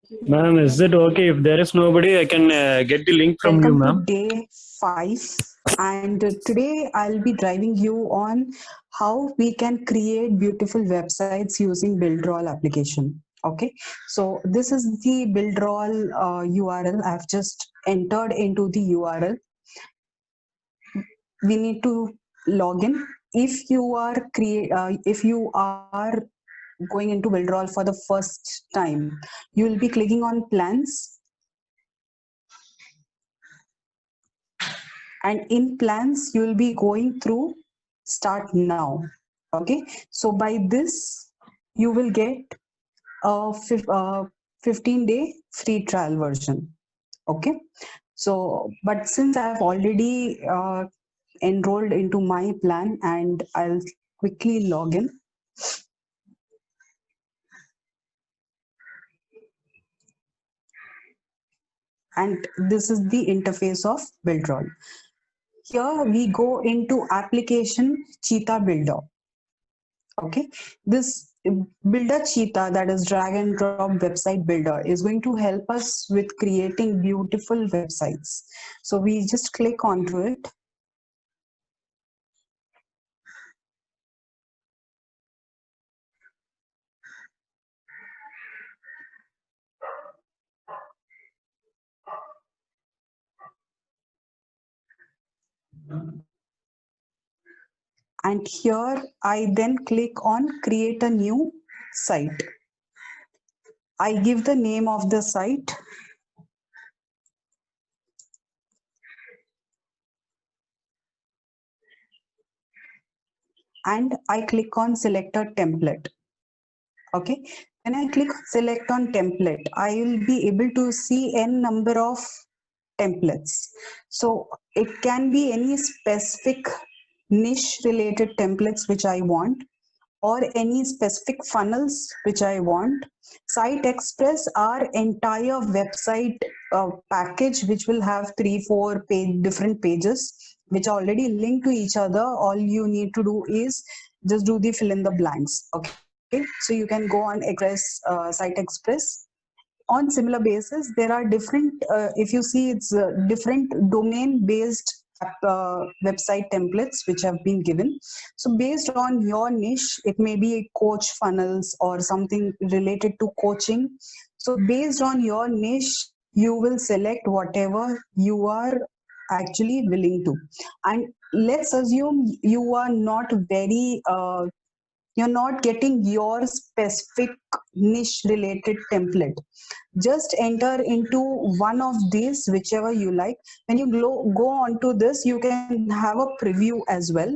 Ma'am, is it okay if there is nobody? I can get the link from you, Welcome to ma'am. day 5, and today I'll be driving you on how we can create beautiful websites using Buildroll application. Okay, so this is the Buildroll URL. I've just entered into the URL. We need to log in. If you are going into Buildroll for the first time, you will be clicking on plans, and in plans you will be going through start now. Okay, so by this you will get a 15-day free trial version. Okay, so but since I have already enrolled into my plan, and I'll quickly log in. And this is the interface of Buildroll. Here we go into application Cheetah Builder. Okay, this builder Cheetah, that is drag and drop website builder, is going to help us with creating beautiful websites. So we just click onto it. And here I then click on create a new site. I give the name of the site. And I click on select a template. Okay, when I click select on template, I will be able to see n number of templates. So it can be any specific niche related templates which I want, or any specific funnels which I want. Site Express, our entire website package, which will have 3-4 different pages which are already linked to each other. All you need to do is just do the fill in the blanks. Okay, so you can go on Site Express. On similar basis, there are different, if you see, it's different domain based website templates which have been given. So based on your niche, it may be coach funnels or something related to coaching. So based on your niche, you will select whatever you are actually willing to. And let's assume you are not very you're not getting your specific niche related template. Just enter into one of these, whichever you like. When you go on to this, you can have a preview as well.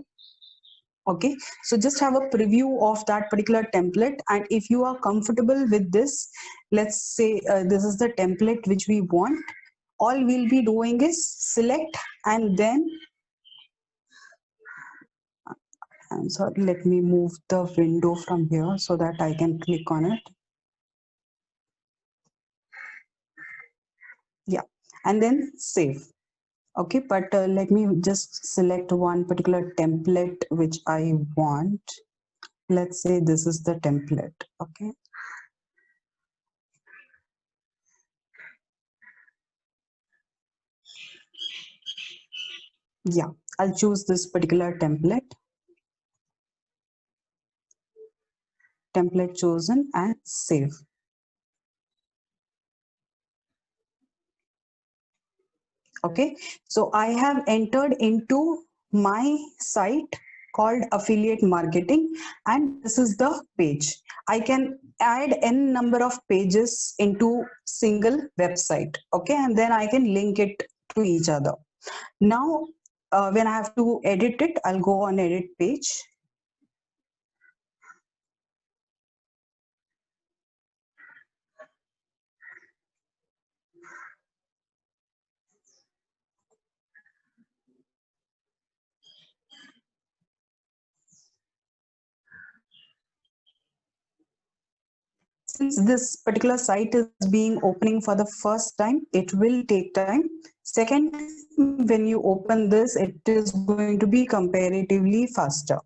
Okay, so just have a preview of that particular template, and if you are comfortable with this, let's say this is the template which we want. All we'll be doing is select, and then I'm sorry, let me move the window from here so that I can click on it. Yeah, and then save. Okay, but let me just select one particular template which I want. Let's say this is the template. Okay, yeah, I'll choose this particular template chosen, and save. Okay, so I have entered into my site called affiliate marketing, and this is the page. I can add n number of pages into single website. Okay, and then I can link it to each other. Now when I have to edit it, I'll go on edit page. Since this particular site is being opening for the first time, it will take time. Second, when you open this, it is going to be comparatively faster.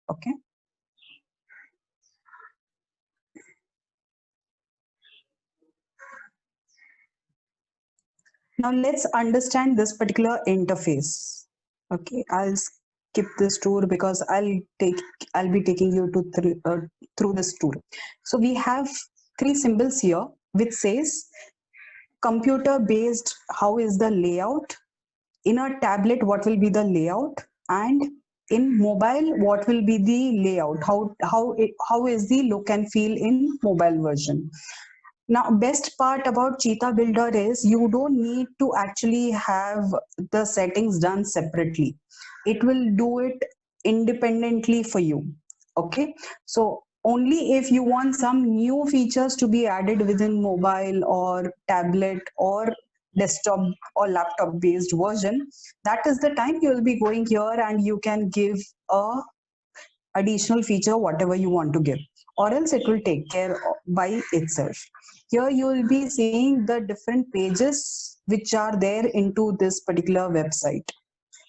Okay. Now let's understand this particular interface. Okay, I'll skip this tour because I'll be taking you to through this tour. So we have three symbols here which says computer based, how is the layout, in a tablet what will be the layout, and in mobile what will be the layout, how is the look and feel in mobile version. Now, best part about Cheetah Builder is you don't need to actually have the settings done separately. It will do it independently for you. Okay. So only if you want some new features to be added within mobile or tablet or desktop or laptop based version, that is the time you will be going here and you can give a additional feature whatever you want to give, or else it will take care by itself. Here you will be seeing the different pages which are there into this particular website.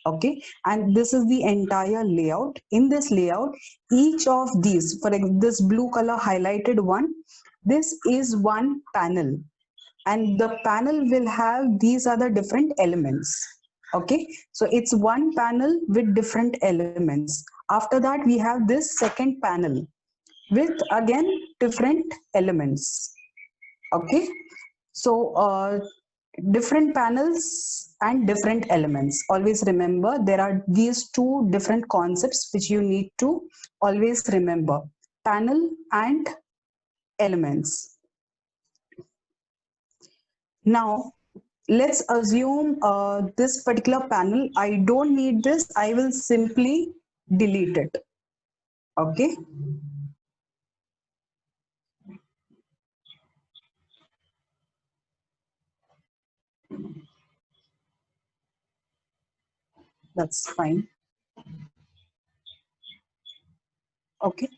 Okay, and this is the entire layout. In this layout, each of these, this blue color highlighted one, this is one panel, and the panel will have these are the different elements. Okay, so it's one panel with different elements. After that we have this second panel with again different elements. Okay, so different panels and different elements. Always remember there are these two different concepts which you need to always remember: panel and elements. Now let's assume this particular panel, I don't need this, I will simply delete it. Okay, that's fine. Okay,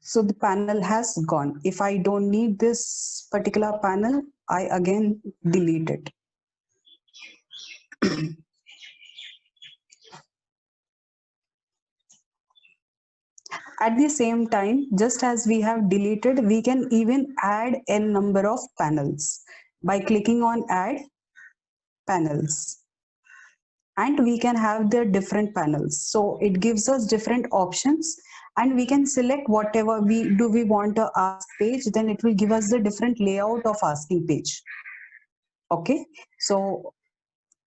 so the panel has gone. If I don't need this particular panel, I again delete it. At the same time, just as we have deleted, we can even add n number of panels by clicking on add panels. And we can have the different panels. So it gives us different options, and we can select whatever we want to ask page, then it will give us the different layout of asking page. Okay, so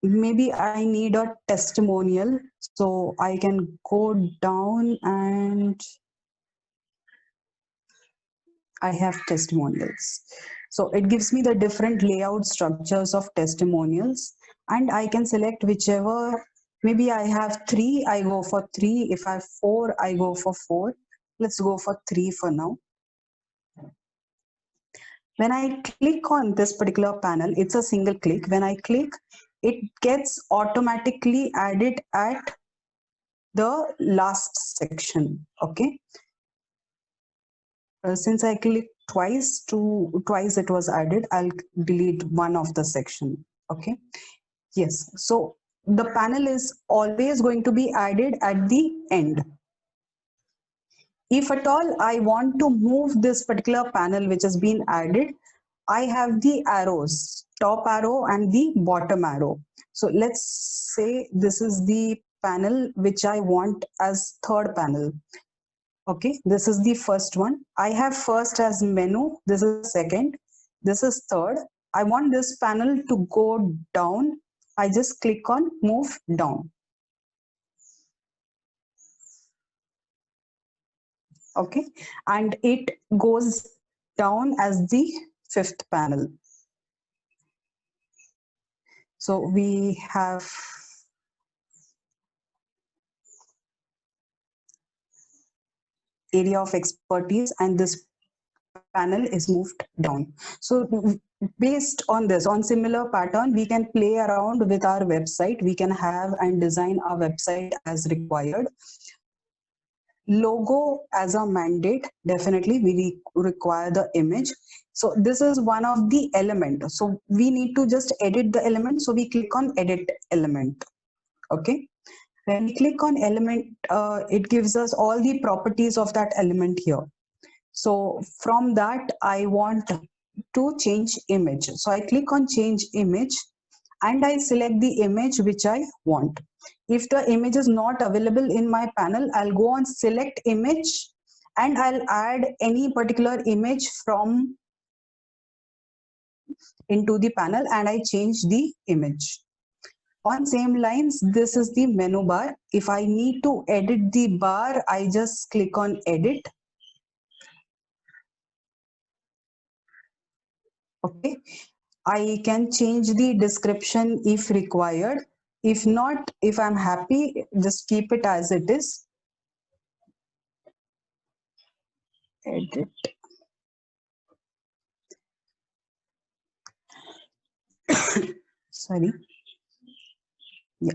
maybe I need a testimonial, so I can go down and I have testimonials. So it gives me the different layout structures of testimonials, and I can select whichever. Maybe I have three, I go for three. If I have four, I go for four. Let's go for three for now. When I click on this particular panel, it's a single click. When I click, it gets automatically added at the last section. Okay. Since I clicked twice it was added, I'll delete one of the section. Okay. Yes. So the panel is always going to be added at the end. If at all I want to move this particular panel which has been added, I have the arrows, top arrow and the bottom arrow. So let's say this is the panel which I want as third panel. Okay, this is the first one. I have first as menu, this is second, this is third. I want this panel to go down. I just click on move down. Okay, and it goes down as the fifth panel. So we have area of expertise, and this panel is moved down. So based on this, on similar pattern, we can play around with our website. We can have and design our website as required. Logo as a mandate, definitely we require the image. So this is one of the element. So we need to just edit the element. So we click on edit element. Okay. When we click on element, it gives us all the properties of that element here. So from that, I want to change image. So I click on change image and I select the image which I want. If the image is not available in my panel, I'll go on select image and I'll add any particular image from into the panel and I change the image. On same lines, this is the menu bar. If I need to edit the bar, I just click on edit. Okay. I can change the description if required. If not, if I'm happy, just keep it as it is. Edit. Sorry. Yeah.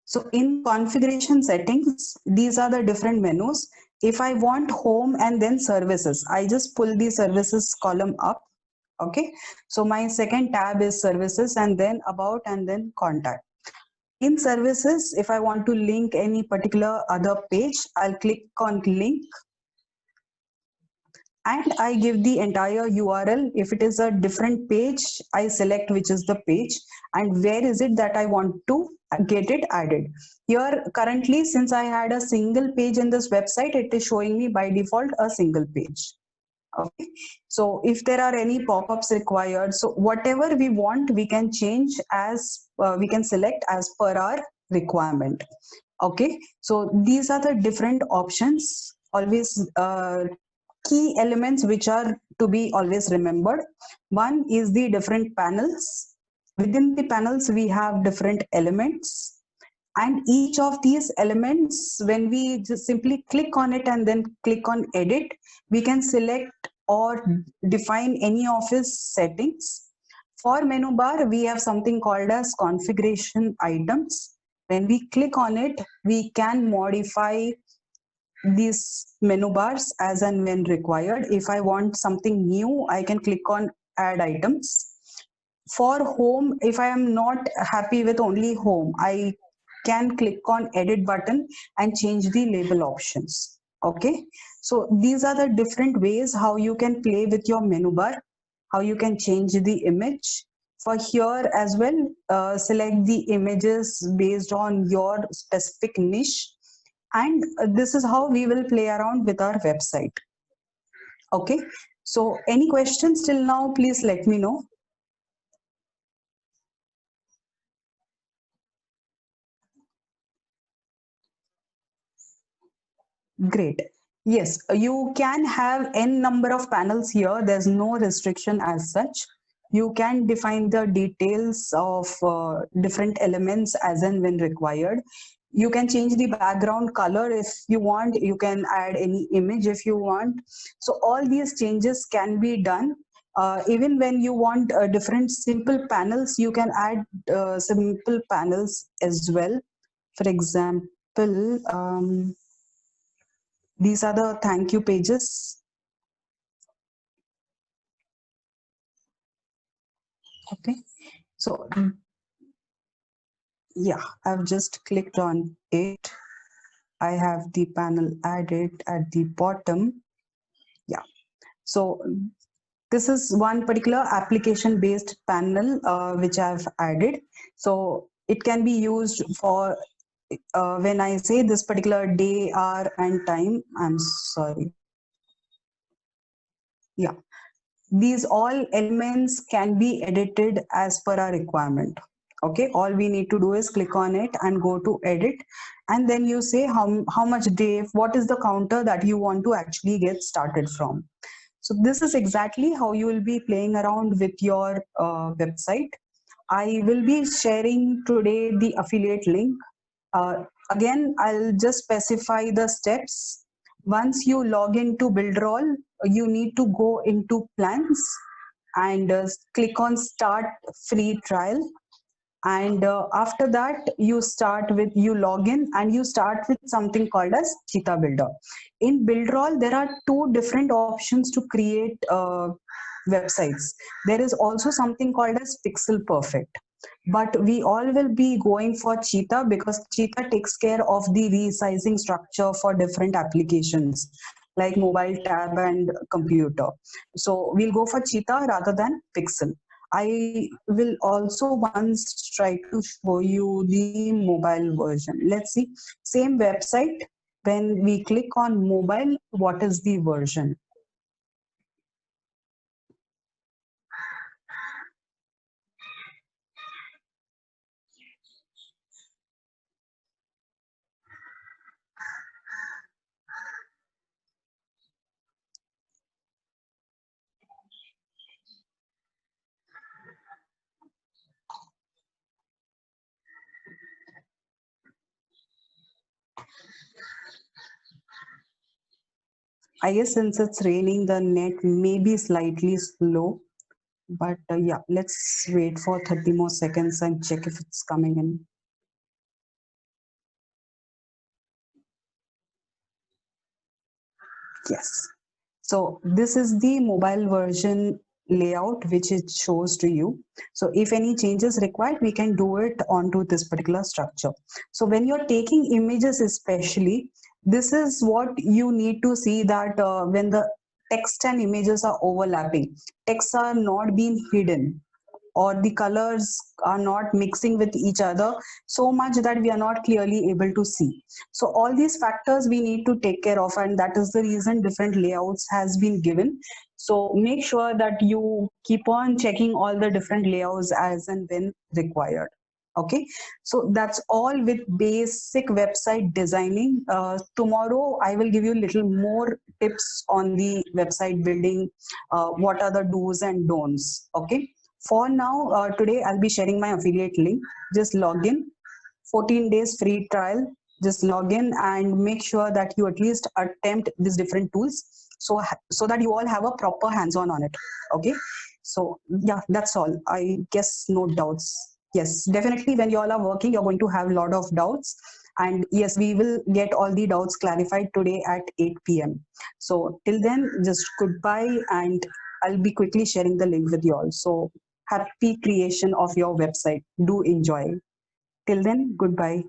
So in configuration settings, these are the different menus. If I want home and then services, I just pull the services column up. Okay. So my second tab is services and then about and then contact. In services, if I want to link any particular other page, I'll click on link and I give the entire URL. If it is a different page, I select which is the page and where is it that I want to get it added. Here currently, since I had a single page in this website, it is showing me by default a single page. Okay, so if there are any pop-ups required, so whatever we want, we can change as we can select as per our requirement. Okay, so these are the different options. Always key elements which are to be always remembered. One is the different panels. Within the panels, we have different elements. And each of these elements, when we just simply click on it and then click on edit, we can select or define any of its settings. For menu bar, we have something called as configuration items. When we click on it, we can modify these menu bars as and when required. If I want something new, I can click on add items. For home, if I am not happy with only home, I can click on edit button and change the label options. Okay, so these are the different ways how you can play with your menu bar, how you can change the image. For here as well, select the images based on your specific niche. And this is how we will play around with our website. Okay, so any questions till now, please let me know. Great. Yes, you can have n number of panels here. There's no restriction as such. You can define the details of different elements as and when required. You can change the background color if you want. You can add any image if you want. So all these changes can be done. Even when you want different simple panels, you can add simple panels as well. For example, these are the thank you pages. Okay, so yeah, I've just clicked on it. I have the panel added at the bottom. Yeah, so this is one particular application based panel which I've added. So it can be used for when I say this particular day, hour and time, I'm sorry. Yeah, these all elements can be edited as per our requirement. Okay, all we need to do is click on it and go to edit, and then you say how much day, what is the counter that you want to actually get started from. So this is exactly how you will be playing around with your website. I will be sharing today the affiliate link. Again, I'll just specify the steps. Once you log into Builderall, you need to go into plans and click on start free trial. And after that, you log in and you start with something called as Cheetah Builder. In Builderall, there are two different options to create websites. There is also something called as Pixel Perfect. But we all will be going for Cheetah because Cheetah takes care of the resizing structure for different applications like mobile tab and computer. So we'll go for Cheetah rather than Pixel. I will also once try to show you the mobile version. Let's see, same website. When we click on mobile, what is the version? I guess since it's raining, the net may be slightly slow, but yeah, let's wait for 30 more seconds and check if it's coming in. Yes. So this is the mobile version layout which it shows to you. So if any changes required, we can do it onto this particular structure. So when you're taking images especially, this is what you need to see, that when the text and images are overlapping, texts are not being hidden, or the colors are not mixing with each other so much that we are not clearly able to see. So all these factors we need to take care of, and that is the reason different layouts has been given. So make sure that you keep on checking all the different layouts as and when required. Okay, so that's all with basic website designing. Tomorrow I will give you a little more tips on the website building, what are the do's and don'ts. Okay, for now, today I'll be sharing my affiliate link. Just log in, 14 days free trial. Just log in and make sure that you at least attempt these different tools, so that you all have a proper hands-on on it. Okay. So yeah, that's all. I guess no doubts. Yes, definitely when you all are working, you're going to have a lot of doubts. And yes, we will get all the doubts clarified today at 8 p.m. So till then, just goodbye, and I'll be quickly sharing the link with you all. So happy creation of your website. Do enjoy. Till then, goodbye.